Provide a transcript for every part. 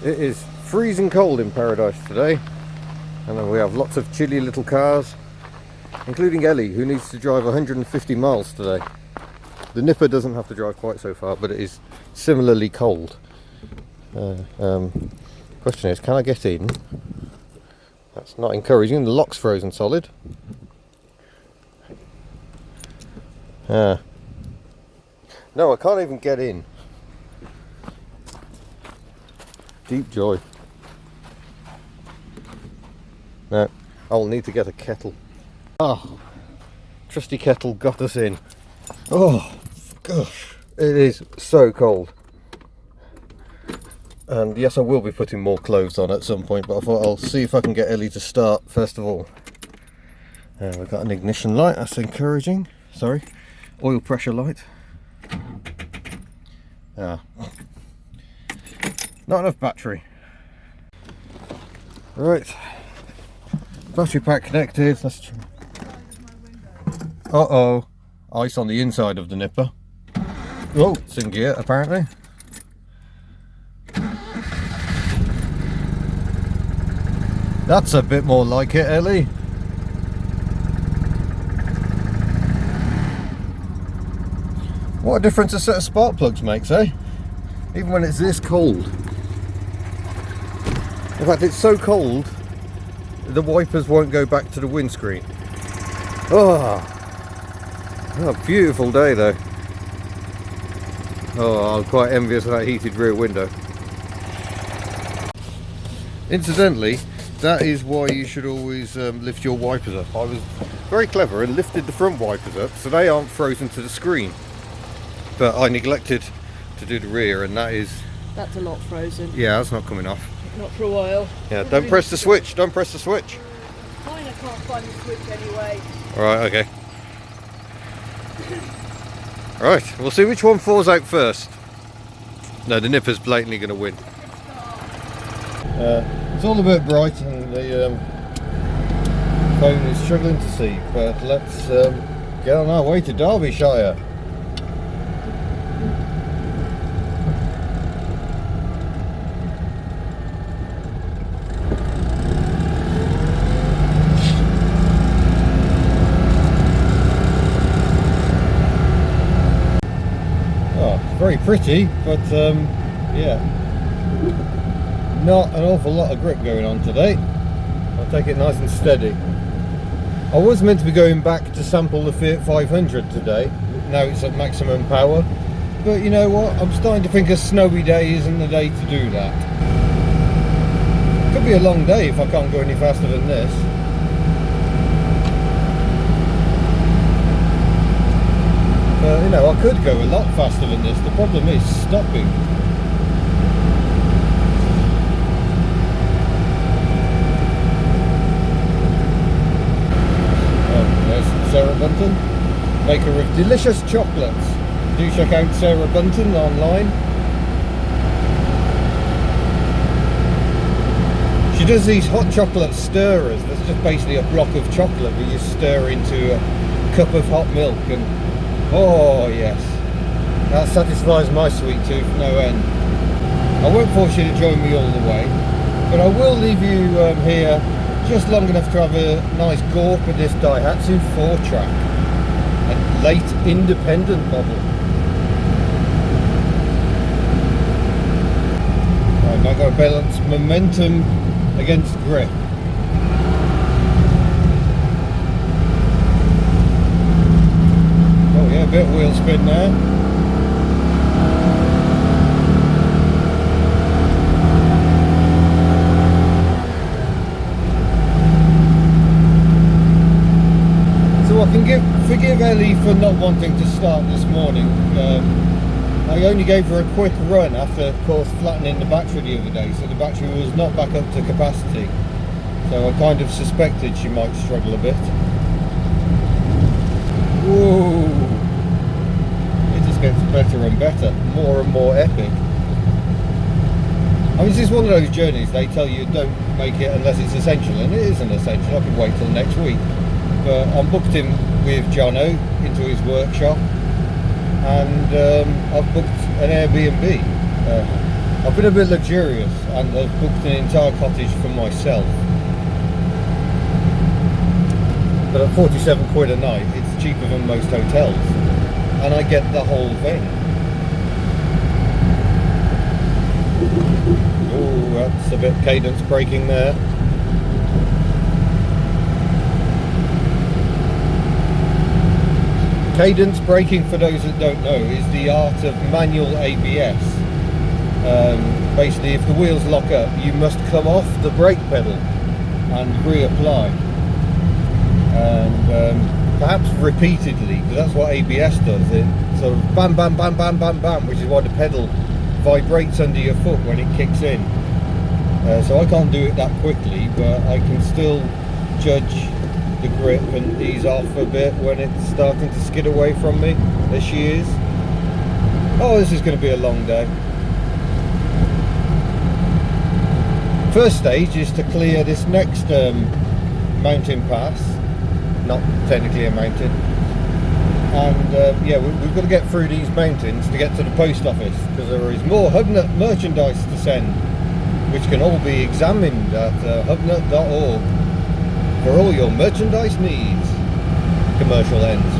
It is freezing cold in paradise today, and then we have lots of chilly little cars, including Ellie, who needs to drive 150 miles today. The Nipper doesn't have to drive quite so far, but it is similarly cold. Question is, can I get in? That's not encouraging. The lock's frozen solid. No, I can't even get in. Deep joy. No, I'll need to get a kettle. Oh, trusty kettle got us in. Oh, gosh, it is so cold. And yes, I will be putting more clothes on at some point, but I thought I'll see if I can get Ellie to start first of all. We've got an ignition light, that's encouraging. Sorry, oil pressure light. Not enough battery. Right, battery pack connected. Let's try. Uh-oh, ice on the inside of the Nipper. Oh, it's in gear apparently. That's a bit more like it, Ellie. What a difference a set of spark plugs makes, eh? Even when it's this cold. In fact, it's so cold, the wipers won't go back to the windscreen. Oh, beautiful day though. Oh, I'm quite envious of that heated rear window. Incidentally, that is why you should always lift your wipers up. I was very clever and lifted the front wipers up so they aren't frozen to the screen. But I neglected to do the rear, and that's a lot frozen. Yeah, that's not coming off. Not for a while. Yeah, don't press the switch. Don't press the switch. Fine, I can't find the switch anyway. Alright, okay. Right, we'll see which one falls out first. No, the Nipper's blatantly going to win. It's all a bit bright and the phone is struggling to see, but let's get on our way to Derbyshire. Very pretty, but yeah, not an awful lot of grip going on today. I'll take it nice and steady. I was meant to be going back to sample the Fiat 500 today. Now it's at maximum power, but you know what, I'm starting to think a snowy day isn't the day to do that. Could be a long day if I can't go any faster than this. You know, I could go a lot faster than this. The problem is stopping. There's Sarah Bunton, maker of delicious chocolates. Do check out Sarah Bunton online. She does these hot chocolate stirrers. That's just basically a block of chocolate that you stir into a cup of hot milk, and oh yes, that satisfies my sweet tooth no end. I won't force you to join me all the way, but I will leave you here just long enough to have a nice gorp of this Daihatsu 4-track, a late independent model. Right, now I've got to balance momentum against grip. A bit of wheel spin there. So I can forgive Ellie for not wanting to start this morning. I only gave her a quick run after, of course, flattening the battery the other day, so the battery was not back up to capacity. So I kind of suspected she might struggle a bit. Whoa! Gets better and better, more and more epic. I mean, this is one of those journeys they tell you don't make it unless it's essential, and it isn't essential. I can wait till next week, but I'm booked in with Jono into his workshop, and I've booked an Airbnb. I've been a bit luxurious and I've booked an entire cottage for myself. But at 47 quid a night, it's cheaper than most hotels. And I get the whole thing. Oh, that's a bit cadence breaking there. Cadence braking, for those that don't know, is the art of manual ABS. Basically, if the wheels lock up, you must come off the brake pedal and reapply. And perhaps repeatedly, because that's what ABS does. It sort of bam, bam, bam, bam, bam, bam, which is why the pedal vibrates under your foot when it kicks in. So I can't do it that quickly, but I can still judge the grip and ease off a bit when it's starting to skid away from me. There she is. Oh, this is going to be a long day. First stage is to clear this next mountain pass, not technically a mountain, and yeah, we've got to get through these mountains to get to the post office, because there is more Hubnut merchandise to send, which can all be examined at hubnut.org for all your merchandise needs. Commercial ends.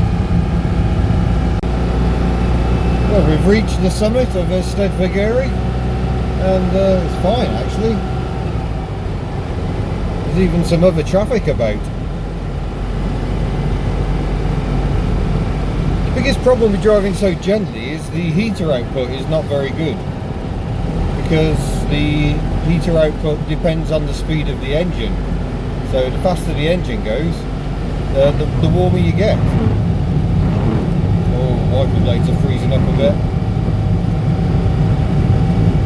Well, we've reached the summit of Stedfageri, and it's fine actually. There's even some other traffic about. The biggest problem with driving so gently is the heater output is not very good, because the heater output depends on the speed of the engine. So the faster the engine goes, the warmer you get. Oh, wiper blades are freezing up a bit.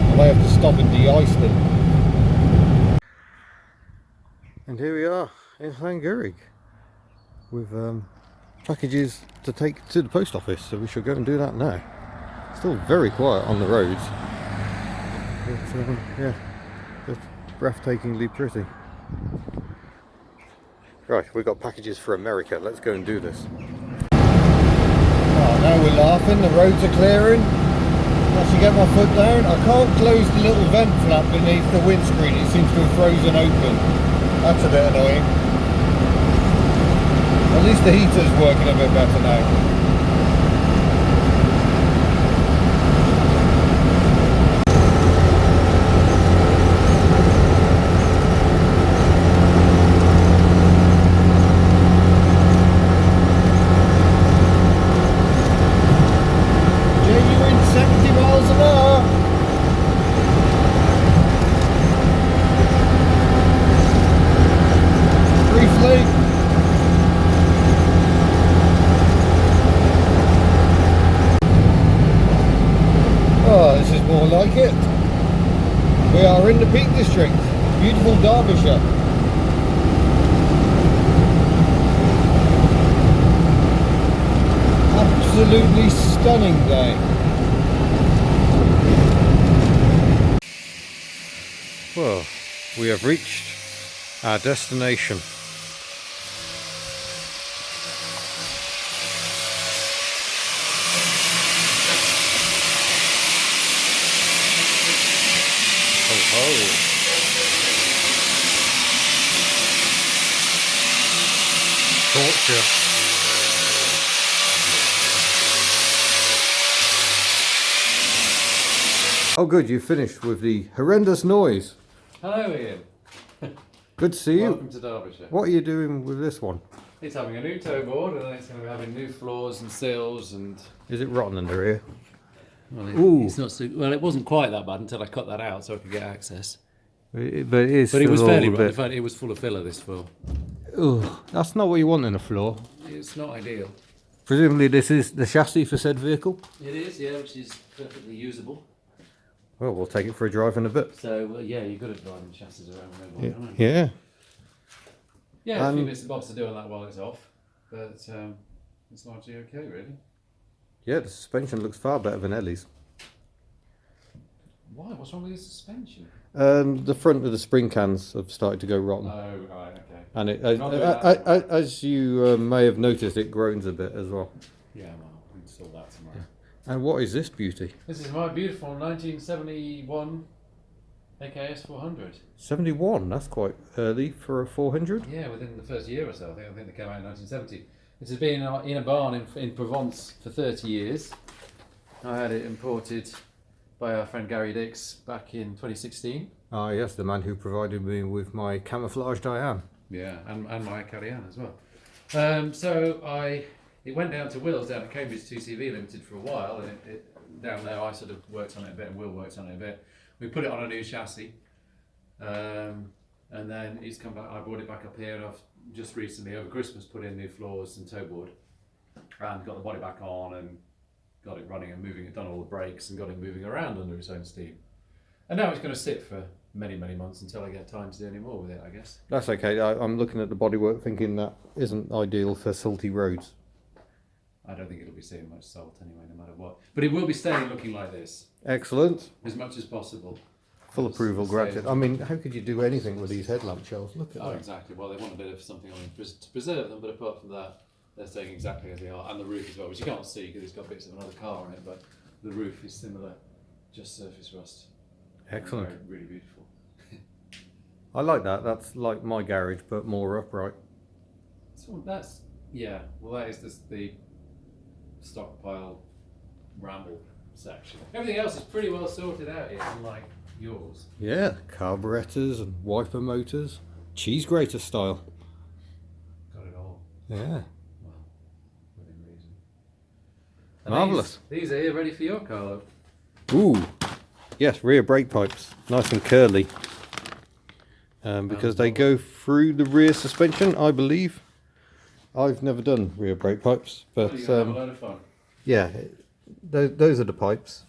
I may have to stop and de-ice them. And here we are in Llangurig with packages to take to the post office, so we shall go and do that now. Still very quiet on the roads, but yeah, just breathtakingly pretty. Right, we've got packages for America. Let's go and do this. Oh, now we're laughing, the roads are clearing. Once you get my foot down, I can't close the little vent flap beneath the windscreen. It seems to have frozen open. That's a bit annoying. At least the heater's working a bit better now. Oh, this is more like it. We are in the Peak District, beautiful Derbyshire. Absolutely stunning day. Well, we have reached our destination. Torture. Oh good, you finished with the horrendous noise. Hello Ian. Good to see you. Welcome to Derbyshire. What are you doing with this one? It's having a new tow board and then it's going to be having new floors and sills and... Is it rotten under here? Well, it's not so... Well, it wasn't quite that bad until I cut that out so I could get access. But it is. But it was still fairly a rotten. In bit. fact, it was full of filler, this floor. Ugh, that's not what you want in a floor. It's not ideal. Presumably this is the chassis for said vehicle? It is, yeah, which is perfectly usable. Well, we'll take it for a drive in a bit. So, yeah, you've got to drive the chassis around whenever you want. Yeah. Yeah, a few bits and bobs to do on that while it's off. But it's largely okay, really. Yeah, the suspension looks far better than Ellie's. Why? What's wrong with the suspension? The front of the spring cans have started to go rotten. Oh, right, okay. And it, as you may have noticed, it groans a bit as well. Yeah, well, I'll install that tomorrow. And what is this beauty? This is my beautiful 1971 AKS 400. 71, that's quite early for a 400. Yeah, within the first year or so. I think they came out in 1970. It has been in a barn in Provence for 30 years. I had it imported by our friend Gary Dix back in 2016. Ah yes, the man who provided me with my camouflage Diane. Yeah, and my Cardian as well. It went down to Will's down at Cambridge 2CV Limited for a while, and down there I sort of worked on it a bit, and Will worked on it a bit. We put it on a new chassis, and then it's come back. I brought it back up here, and I've just recently over Christmas put in new floors and toe board, and got the body back on and got it running and moving. It done all the brakes and got it moving around under its own steam. And now it's going to sit for many months until I get time to do any more with it, I guess. That's okay. I'm looking at the bodywork thinking that isn't ideal for salty roads. I don't think it'll be seeing much salt anyway, no matter what. But it will be staying looking like this. Excellent. As much as possible. Full approval granted. I mean, how could you do anything with these headlamp shells? Look at that. Exactly. Well, they want a bit of something on it to preserve them, but apart from that, they're staying exactly as they are. And the roof as well, which you can't see because it's got bits of another car on it, but the roof is similar, just surface rust. Excellent. Really beautiful. I like that. That's like my garage, but more upright. So that's, yeah, well, that is the stockpile ramble section. Everything else is pretty well sorted out here, unlike yours. Yeah, carburetors and wiper motors, cheese grater style. Got it all. Yeah. Well, within reason. And Marvellous. These are here ready for your car, look. Ooh, yes, rear brake pipes, nice and curly. Because they go through the rear suspension, I believe. I've never done rear brake pipes, but You have a load of fun. yeah, those are the pipes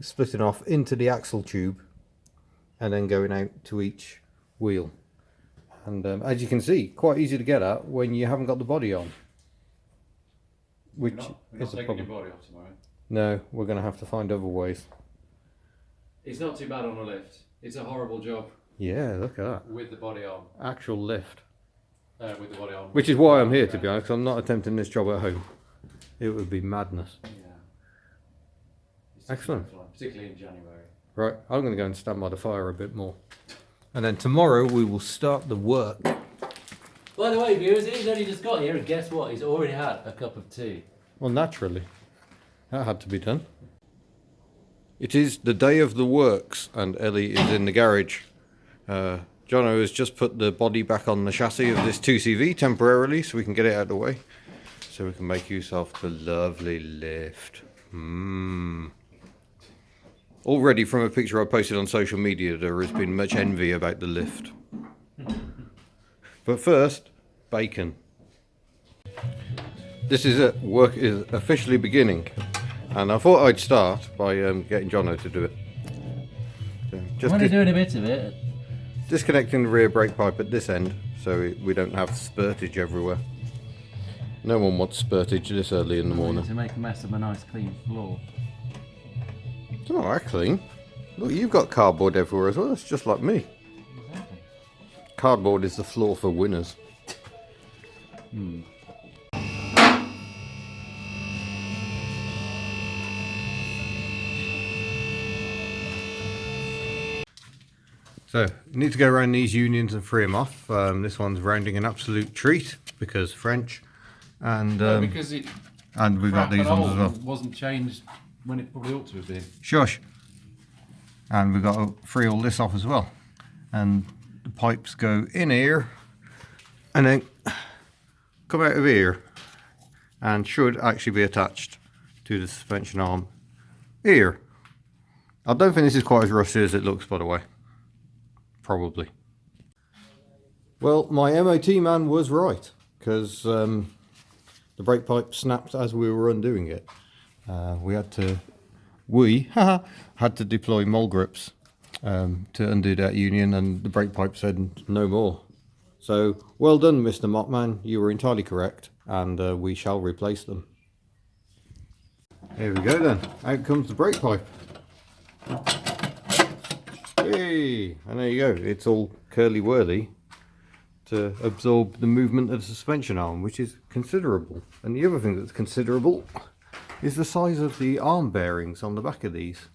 splitting off into the axle tube and then going out to each wheel. And as you can see, quite easy to get at when you haven't got the body on, which We're not is a taking problem. your body off tomorrow. No, we're going to have to find other ways. It's not too bad on a lift. It's a horrible job Yeah, look at that. with the body on. Actual lift. With the body on. Which is why I'm here, to be honest. I'm not attempting this job at home. It would be madness. Yeah. It's Excellent. fun, particularly in January. Right, I'm going to go and stand by the fire a bit more. And then tomorrow we will start the work. By the way, viewers, he's only just got here, and guess what? He's already had a cup of tea. Well, naturally. That had to be done. It is the day of the works, and Ellie is in the garage. Jono has just put the body back on the chassis of this 2CV temporarily, so we can get it out of the way. So we can make use of the lovely lift. Already from a picture I posted on social media, there has been much envy about the lift. But first, bacon. This is it. Work is officially beginning. And I thought I'd start by getting Jono to do it. So just I'm only doing a bit of it. disconnecting the rear brake pipe at this end so we don't have spurtage everywhere. No one wants spurtage this early in the morning. To make a mess of a nice clean floor. It's not that clean. Look, you've got cardboard everywhere as well. It's just like me. Exactly. Cardboard is the floor for winners. So, you need to go around these unions and free them off. This one's rounding an absolute treat because French. And because it and we've got these ones as well. wasn't changed when it probably ought to have been. Shush. And we've got to free all this off as well. And the pipes go in here and then come out of here and should actually be attached to the suspension arm here. I don't think this is quite as rusty as it looks, by the way. Probably. Well, my MOT man was right, because the brake pipe snapped as we were undoing it. We had to deploy mole grips to undo that union, and the brake pipe said no more. So, well done, Mr. Mopman, you were entirely correct, and we shall replace them. Here we go then, out comes the brake pipe. Hey, and there you go, it's all curly-whirly to absorb the movement of the suspension arm, which is considerable. And the other thing that's considerable is the size of the arm bearings on the back of these.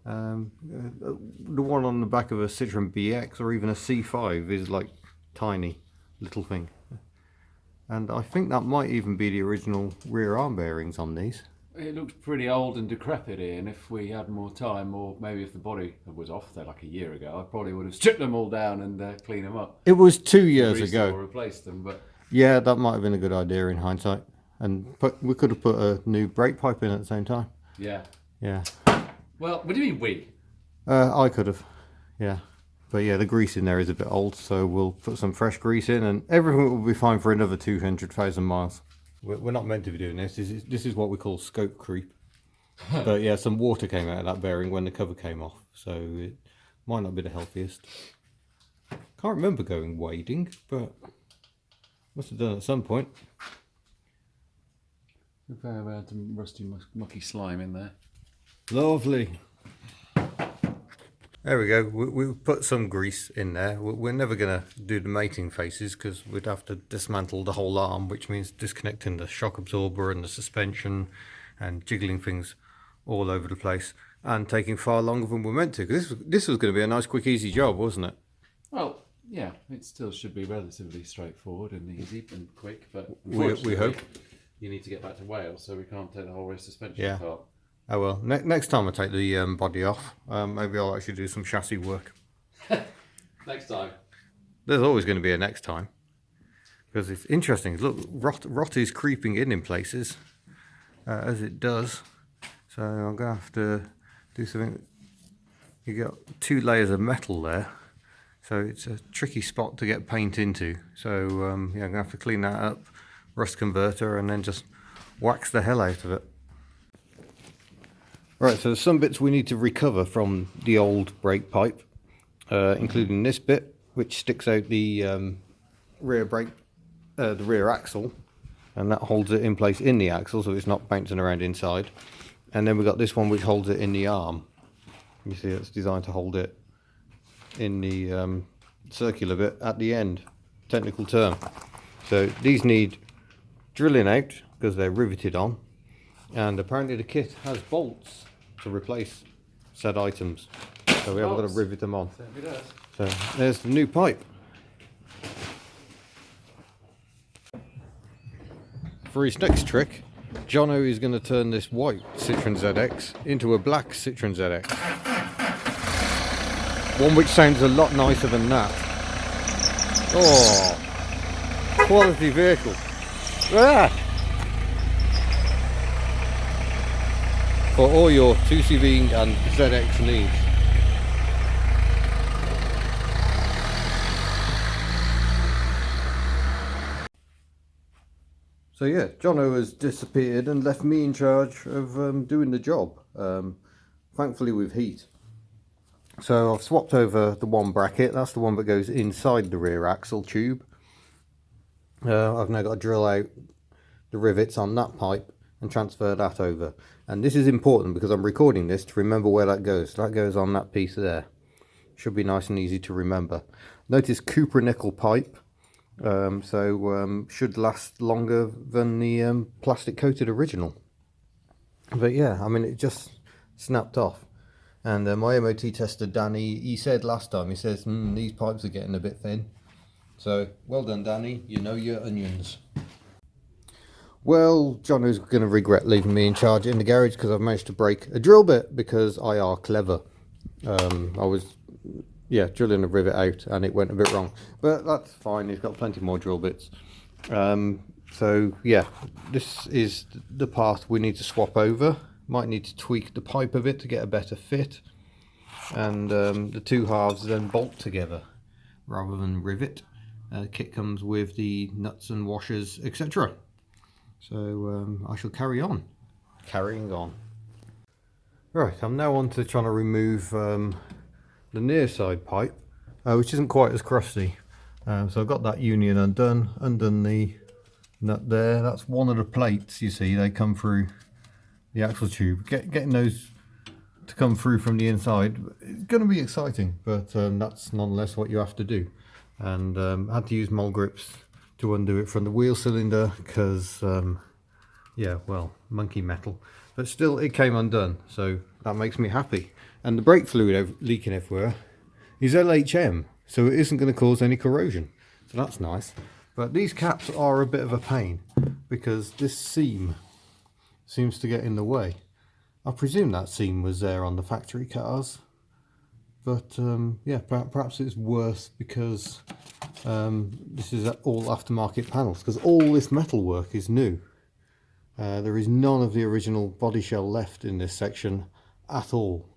The one on the back of a Citroen BX or even a C5 is like tiny little thing. And I think that might even be the original rear arm bearings on these. It looks pretty old and decrepit here, and if we had more time, or maybe if the body was off there like a year ago, I probably would have stripped them all down and cleaned them up. It was 2 years ago. Or replaced them, but Yeah, that might have been a good idea in hindsight. And we could have put a new brake pipe in at the same time. yeah. Yeah. Well, what do you mean we? I could have. Yeah. But yeah, the grease in there is a bit old, so we'll put some fresh grease in and everything will be fine for another 200,000 miles. We're not meant to be doing this. This is what we call scope creep. But yeah, some water came out of that bearing when the cover came off, so it might not be the healthiest. Can't remember going wading, but must have done at some point. We've had some rusty, mucky slime in there. Lovely. There we go. We put some grease in there. We're never going to do the mating faces because we'd have to dismantle the whole arm, which means disconnecting the shock absorber and the suspension and jiggling things all over the place and taking far longer than we're meant to. Because this was going to be a nice, quick, easy job, wasn't it? Well, yeah, it still should be relatively straightforward and easy and quick, but We hope. You need to get back to Wales, so we can't take the whole rear suspension apart. Oh well, next time I take the body off, maybe I'll actually do some chassis work. Next time. There's always going to be a next time. Because it's interesting. Look, rot is creeping in places, as it does. So I'm going to have to do something. You got 2 layers of metal there. So it's a tricky spot to get paint into. So yeah, I'm going to have to clean that up, rust converter, and then just wax the hell out of it. Right, so there's some bits we need to recover from the old brake pipe, including this bit, which sticks out the rear brake, the rear axle, and that holds it in place in the axle, so it's not bouncing around inside. And then we've got this one which holds it in the arm. You see, it's designed to hold it in the circular bit at the end, technical term. So these need drilling out because they're riveted on, and apparently the kit has bolts to replace said items, so we haven't got to rivet them on. So there's the new pipe. For his next trick, Jono is going to turn this white Citroen ZX into a black Citroen ZX. One which sounds a lot nicer than that. Oh, quality vehicle. Ah! For all your 2CV and ZX needs. So yeah, Jono has disappeared and left me in charge of doing the job, thankfully with heat. So I've swapped over the one bracket, that's the one that goes inside the rear axle tube. I've now got to drill out the rivets on that pipe and transfer that over. And this is important because I'm recording this to remember where that goes. That goes on that piece there. Should be nice and easy to remember. Notice Cooper nickel pipe, so should last longer than the plastic coated original. But yeah, I mean, it just snapped off. And my MOT tester Danny, he said last time, he says, these pipes are getting a bit thin. So well done Danny, you know your onions. Well, Jono's going to regret leaving me in charge in the garage because I've managed to break a drill bit because I are clever. I was, drilling a rivet out and it went a bit wrong. But that's fine, he's got plenty more drill bits. So yeah, this is the part we need to swap over. Might need to tweak the pipe a bit to get a better fit. And the two halves then bolt together rather than rivet. The kit comes with the nuts and washers, etc. So I shall carrying on. Right, I'm now on to trying to remove the Nearside pipe, which isn't quite as crusty. So I've got that union undone the nut there. That's one of the plates, you see, they come through the axle tube. Getting those to come through from the inside is going to be exciting, but that's nonetheless what you have to do. And I had to use mole grips to undo it from the wheel cylinder because monkey metal, but still it came undone, so that makes me happy. and the brake fluid leaking everywhere is LHM, so it isn't going to cause any corrosion. So that's nice. But these caps are a bit of a pain because this seam seems to get in the way. I presume that seam was there on the factory cars, but yeah, perhaps it's worse because this is all aftermarket panels, because all this metalwork is new. There is none of the original body shell left in this section at all.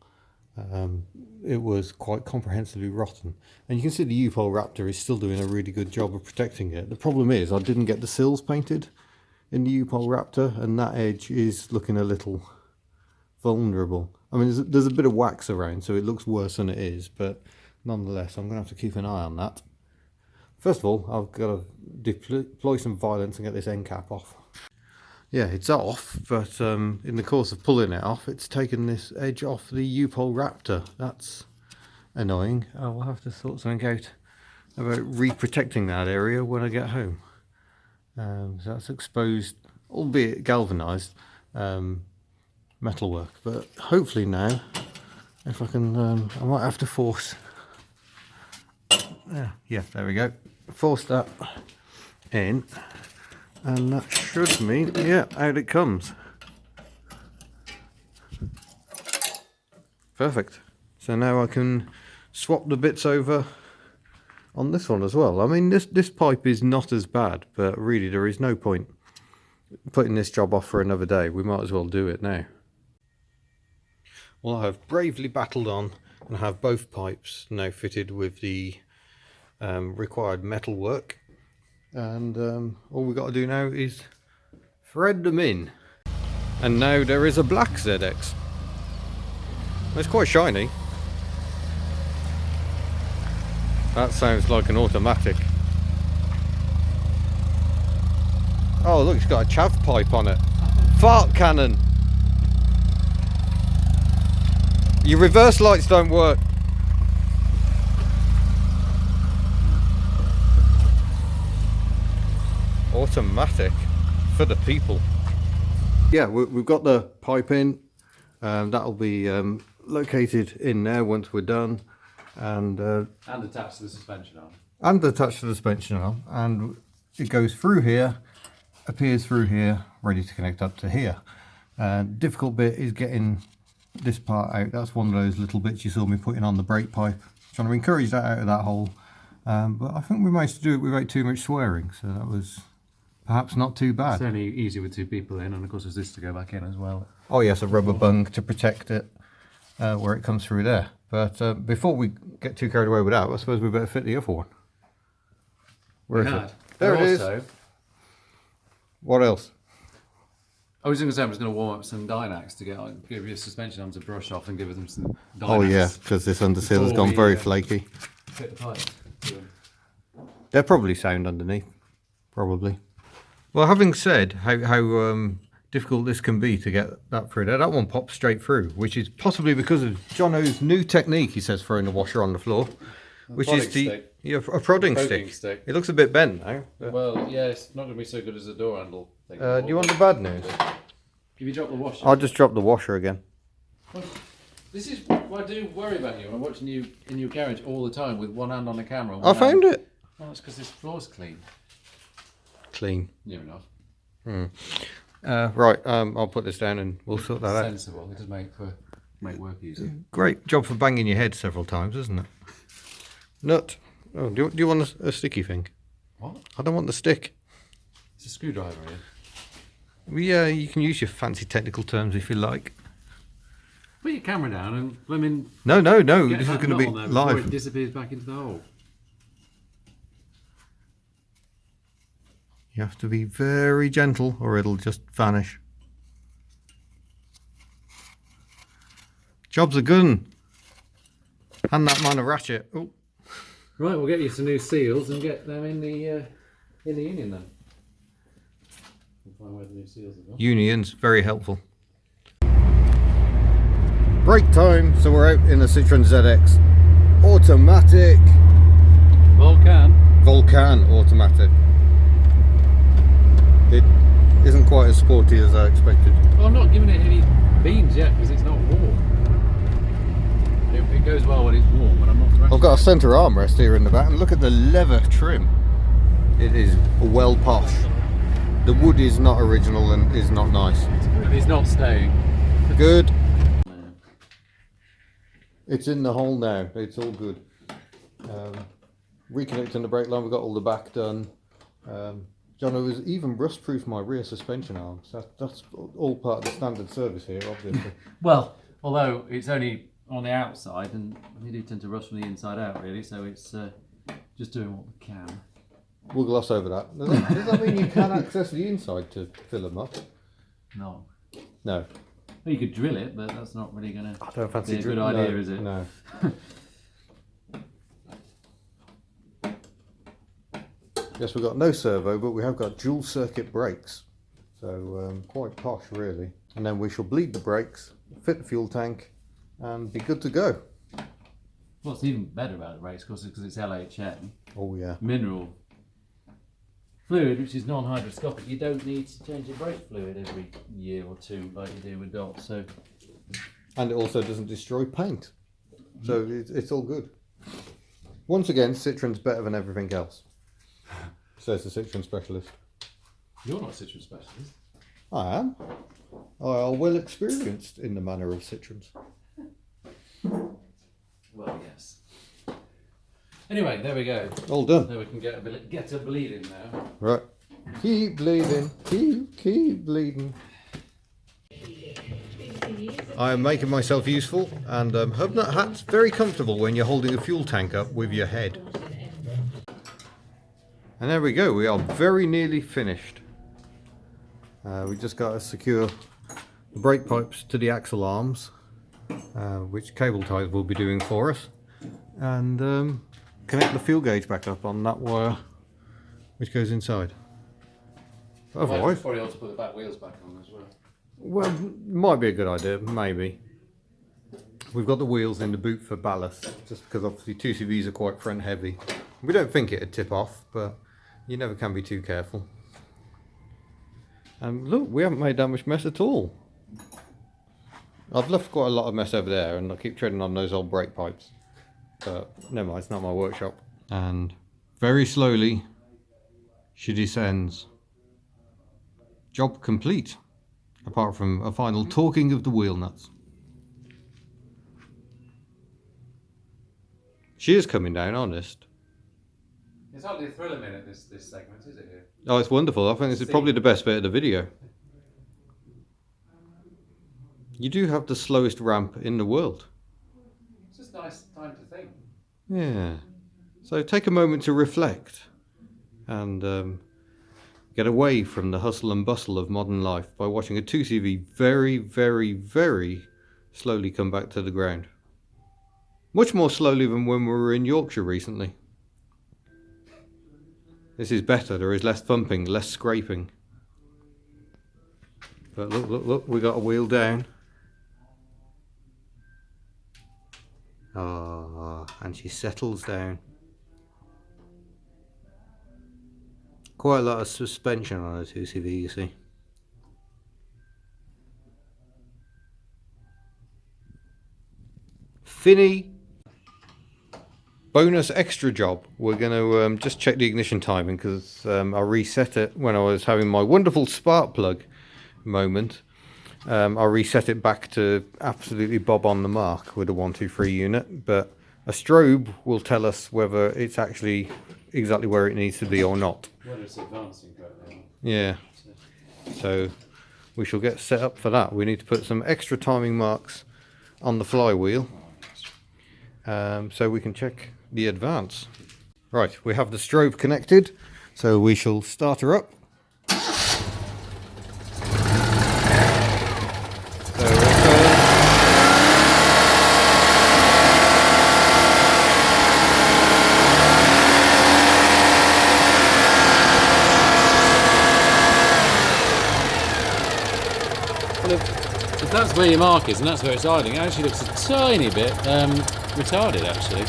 It was quite comprehensively rotten, and you can see the U-Pole Raptor is still doing a really good job of protecting it. The problem is I didn't get the sills painted in the U-Pole Raptor, and that edge is looking a little vulnerable. I mean, there's a bit of wax around, so it looks worse than it is, but nonetheless I'm going to have to keep an eye on that. First of all, I've got to deploy some violence and get this end cap off. Yeah, it's off, but in the course of pulling it off, it's taken this edge off the U-Pole Raptor. That's annoying. I will have to sort something out about re-protecting that area when I get home. So that's exposed, albeit galvanised, metalwork. But hopefully now, if I can, I might have to force. Yeah, there we go. Force that in. And that should mean, yeah, out it comes. Perfect. So now I can swap the bits over on this one as well. I mean, this pipe is not as bad, but really there is no point putting this job off for another day. We might as well do it now. Well, I have bravely battled on and have both pipes now fitted with the required metal work. And all we've got to do now is thread them in. And now there is a black ZX. It's quite shiny. That sounds like an automatic. Oh look, it's got a chav pipe on it. Fart cannon. Your reverse lights don't work. Automatic for the people. Yeah, we've got the pipe in. That'll be located in there once we're done, and attached to the suspension arm. And attached to the suspension arm, and it goes through here, appears through here, ready to connect up to here. Difficult bit is getting this part out. That's one of those little bits you saw me putting on the brake pipe, trying to encourage that out of that hole. But I think we managed to do it without too much swearing, so that was perhaps not too bad. It's only easier with two people in, and of course there's this to go back in as well. Oh yes, a rubber bung to protect it where it comes through there. But before we get too carried away with that, I suppose we better fit the other one. Where is it? There it is. What else? I was going to say I was going to warm up some Dynax to give your suspension arms a brush off and give them some Dynax. Oh yeah, because this underseal has gone very flaky. Fit the pipes. They're probably sound underneath. Probably. Well, having said how difficult this can be to get that through there, that one pops straight through, which is possibly because of Jono's new technique. He says throwing the washer on the floor, which is a prodding stick. It looks a bit bent now. Well, yeah, it's not going to be so good as a door handle thing. Do you want the bad news? If you drop the washer. I'll just drop the washer again. Well, this is what I do worry about you. I'm watching you in your garage all the time with one hand on the camera. I found it. Well, that's because this floor's clean. Clean. Near enough. Right, I'll put this down and we'll sort that out. Sensible. It does make work easier. Great job for banging your head several times, isn't it? Nut. Oh, do you want a sticky thing? What? I don't want the stick. It's a screwdriver here. Well, yeah, you can use your fancy technical terms if you like. Put your camera down and I mean. No. This is going to be live. It disappears back into the hole. You have to be very gentle or it'll just vanish. Job's a gun. Hand that man a ratchet. Oh. Right, we'll get you some new seals and get them in the union then. We'll find where the new seals are. Unions, very helpful. Break time, so we're out in the Citroen ZX. Automatic. Vulcan automatic. It isn't quite as sporty as I expected. Well, I'm not giving it any beans yet because it's not warm. It goes well when it's warm, but I'm not rushing. I've got a centre armrest here in the back, and look at the leather trim. It is well posh. The wood is not original and is not nice. And it's not staying. Good. It's in the hole now. It's all good. Reconnecting the brake line. We've got all the back done. John, it was even rust-proof my rear suspension arms. That's all part of the standard service here, obviously. Well, although it's only on the outside, and they do tend to rust from the inside out, really. So it's just doing what we can. We'll gloss over that. Does that mean you can access the inside to fill them up? No. No. Well, you could drill it, but that's not really going I don't fancy be a good drilling. idea, No, is it? No. Yes, we've got no servo, but we have got dual circuit brakes. So quite posh, really. And then we shall bleed the brakes, fit the fuel tank, and be good to go. What's even better about the brakes, of course, is because it's LHM. Oh, yeah. Mineral fluid, which is non-hydroscopic. You don't need to change your brake fluid every year or two like you do with DOT. So, And it also doesn't destroy paint. So it's all good. Once again, Citroen's better than everything else, says the Citroen specialist. you're not a Citroen specialist. I am. I are well experienced in the manner of Citroens. Well, yes. Anyway, there we go. All done. So we can get a bleeding now. Right. Keep bleeding. Keep bleeding. I am making myself useful, and hub nut hat's very comfortable when you're holding a fuel tank up with your head. And there we go. We are very nearly finished. We just got to secure the brake pipes to the axle arms, which cable ties will be doing for us, and connect the fuel gauge back up on that wire which goes inside. Otherwise, Probably ought to put the back wheels back on as well. well, might be a good idea, maybe. We've got the wheels in the boot for ballast, just because obviously 2CVs are quite front heavy. We don't think it'd tip off, but you never can be too careful. And look, we haven't made that much mess at all. I've left quite a lot of mess over there, and I keep treading on those old brake pipes. But never mind, it's not my workshop. And very slowly, she descends. Job complete, apart from a final torquing of the wheel nuts. She is coming down, honest. It's hardly a thriller minute, this segment, is it here? Oh, it's wonderful. I think this is probably the best bit of the video. You do have the slowest ramp in the world. It's just nice time to think. Yeah. So take a moment to reflect and get away from the hustle and bustle of modern life by watching a 2CV very, very, very slowly come back to the ground. Much more slowly than when we were in Yorkshire recently. This is better. There is less thumping, less scraping. But look, look, look, we got a wheel down. Ah, and she settles down. Quite a lot of suspension on a 2CV, you see. Finny. Bonus extra job. We're going to just check the ignition timing because I reset it when I was having my wonderful spark plug moment. I reset it back to absolutely bob on the mark with a 123 unit, but a strobe will tell us whether it's actually exactly where it needs to be or not. Whether it's advancing correctly. Yeah. So we shall get set up for that. We need to put some extra timing marks on the flywheel so we can check the advance. Right, we have the strobe connected, so we shall start her up. If that's where your mark is and that's where it's idling, it actually looks a tiny bit retarded, actually.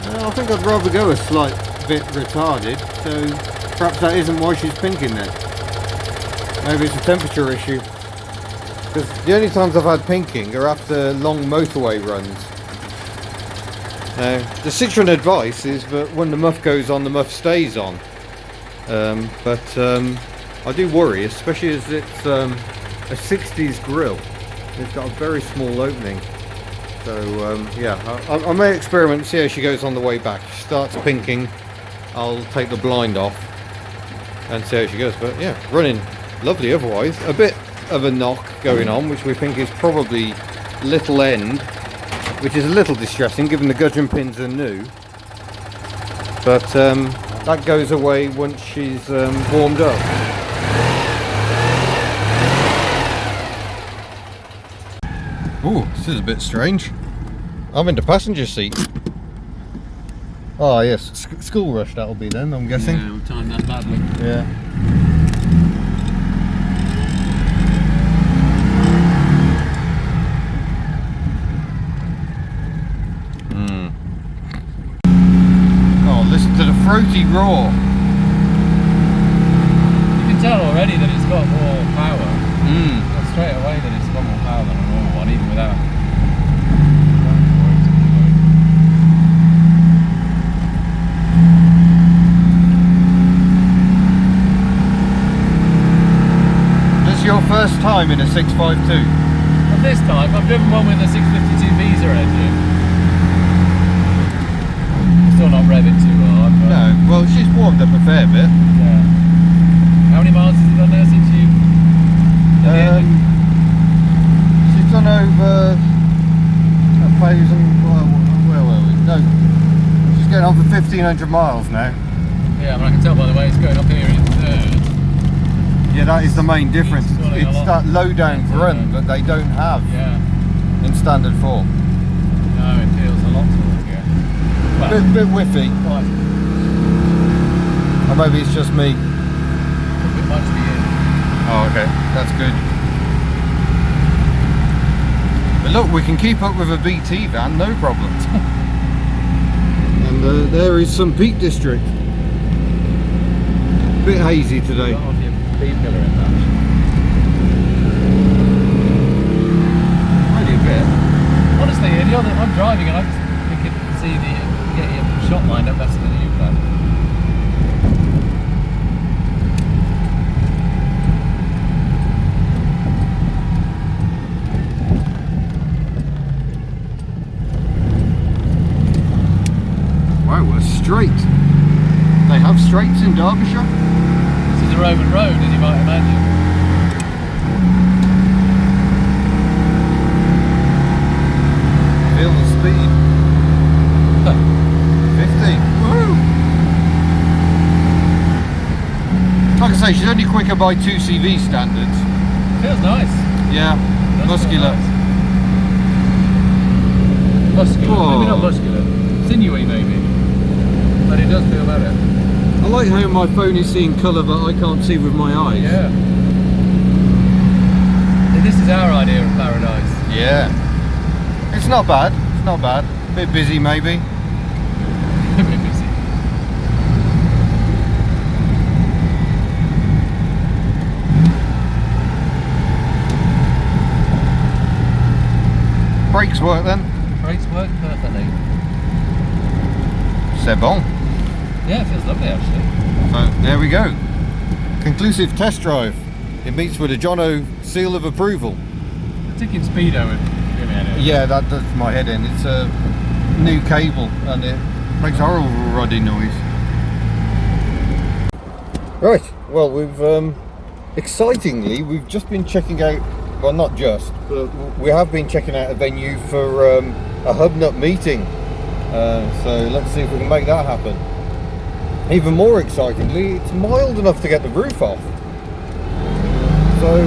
I think I'd rather go a slight bit retarded, so perhaps that isn't why she's pinking then. Maybe it's a temperature issue. Because the only times I've had pinking are after long motorway runs. Now, the Citroen advice is that when the muff goes on, the muff stays on. But I do worry, especially as it's a 60s grille. It's got a very small opening. So yeah, I may experiment, see how she goes on the way back. She starts pinking, I'll take the blind off and see how she goes. But yeah, running lovely otherwise. A bit of a knock going on, which we think is probably little end, which is a little distressing given the gudgeon pins are new. But that goes away once she's warmed up. Ooh, this is a bit strange. I'm in the passenger seat. Oh yes, school rush that'll be then, I'm guessing. Yeah, we've timed that badly. Yeah. Oh, listen to the throaty roar. You can tell already that it's got more power. Straight away that it's got more power than a normal one, even without. This is your first time in a 652? But this time, I've driven one with a 652 Visa engine. Still not revving too hard. But No, well she's warmed up a fair bit. yeah. How many miles has it done now since you? She's done over 1,000. Well, where were we? No, she's getting on for 1,500 miles now. Yeah, but I can tell by the way it's going up here in third. Yeah, that is the main difference. It's swelling a It's lot. that low down grunt that they don't have Yeah. in standard form. No, it feels a lot torquey. Well, Bit whiffy, quite or maybe it's just me. a bit much for you. Oh, okay, that's good. But look, we can keep up with a BT van, no problem. And there is some Peak District. Bit hazy today. Got off your B pillar in that. Only a bit. Honestly, I'm driving and I just think it can see get your shot lined up better than you can. Wow, we're straight. They have straights in Derbyshire? This is a Roman road, as you might imagine. Feel the speed. 50. Woo! Like I say, she's only quicker by 2CV standards. Feels nice. Yeah, Does feel muscular. nice. Muscular. Whoa. Maybe not muscular. Sinewy maybe. But it does feel better. I like how my phone is seeing colour that I can't see with my eyes. Yeah. This is our idea of paradise. Yeah. It's not bad. It's not bad. Bit busy maybe. A bit busy. Brakes work then? Brakes work perfectly. C'est bon. Yeah, it feels lovely actually. So there we go. Conclusive test drive. It meets with a Jono seal of approval. Ticking speedo would give me an Yeah, that's my head in. It's a new cable and it makes a horrible ruddy noise. Right, well we've excitingly we've just been checking out, well not just, but we have been checking out a venue for a Hub Nut meeting. So let's see if we can make that happen. Even more excitingly, it's mild enough to get the roof off. So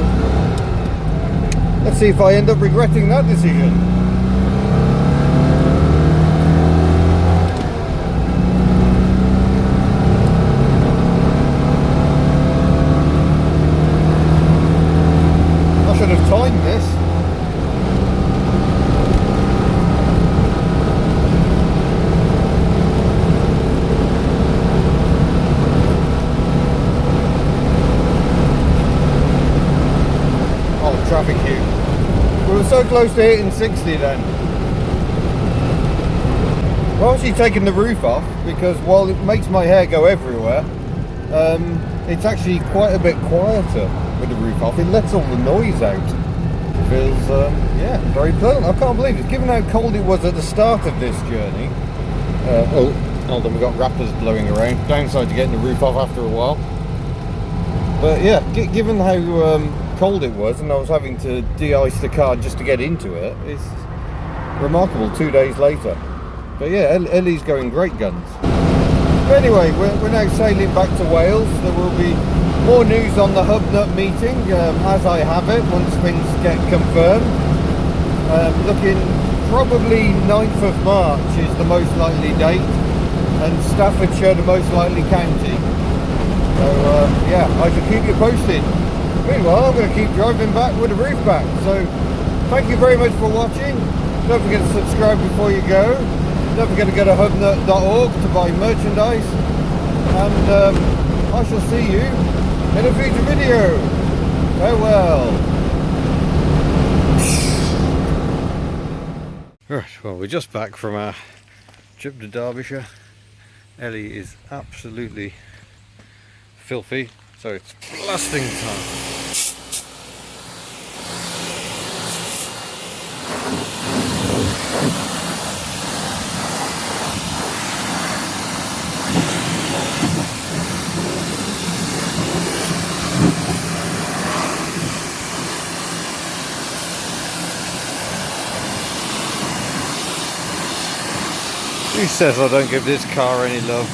let's see if I end up regretting that decision. I should have timed this. Traffic queue. We were so close to hitting 60 then. I've actually taken the roof off because while it makes my hair go everywhere, it's actually quite a bit quieter with the roof off. It lets all the noise out. It feels, yeah, very pleasant. I can't believe it. Given how cold it was at the start of this journey. Oh, hold on, we've got wrappers blowing around. Downside to getting the roof off after a while. But yeah, given how cold it was and I was having to de-ice the car just to get into it, it's remarkable 2 days later. But yeah, Ellie's going great guns. But anyway, we're now sailing back to Wales. There will be more news on the Hubnut meeting as I have it, once things get confirmed. Looking probably 9th of March is the most likely date, and Staffordshire the most likely county. So yeah, I shall keep you posted. Meanwhile, I'm going to keep driving back with the roof back. So thank you very much for watching. Don't forget to subscribe before you go. Don't forget to go to hubnut.org to buy merchandise. And I shall see you in a future video. Farewell. Right, well, we're just back from our trip to Derbyshire. Ellie is absolutely filthy, so it's blasting time. Who says I don't give this car any love?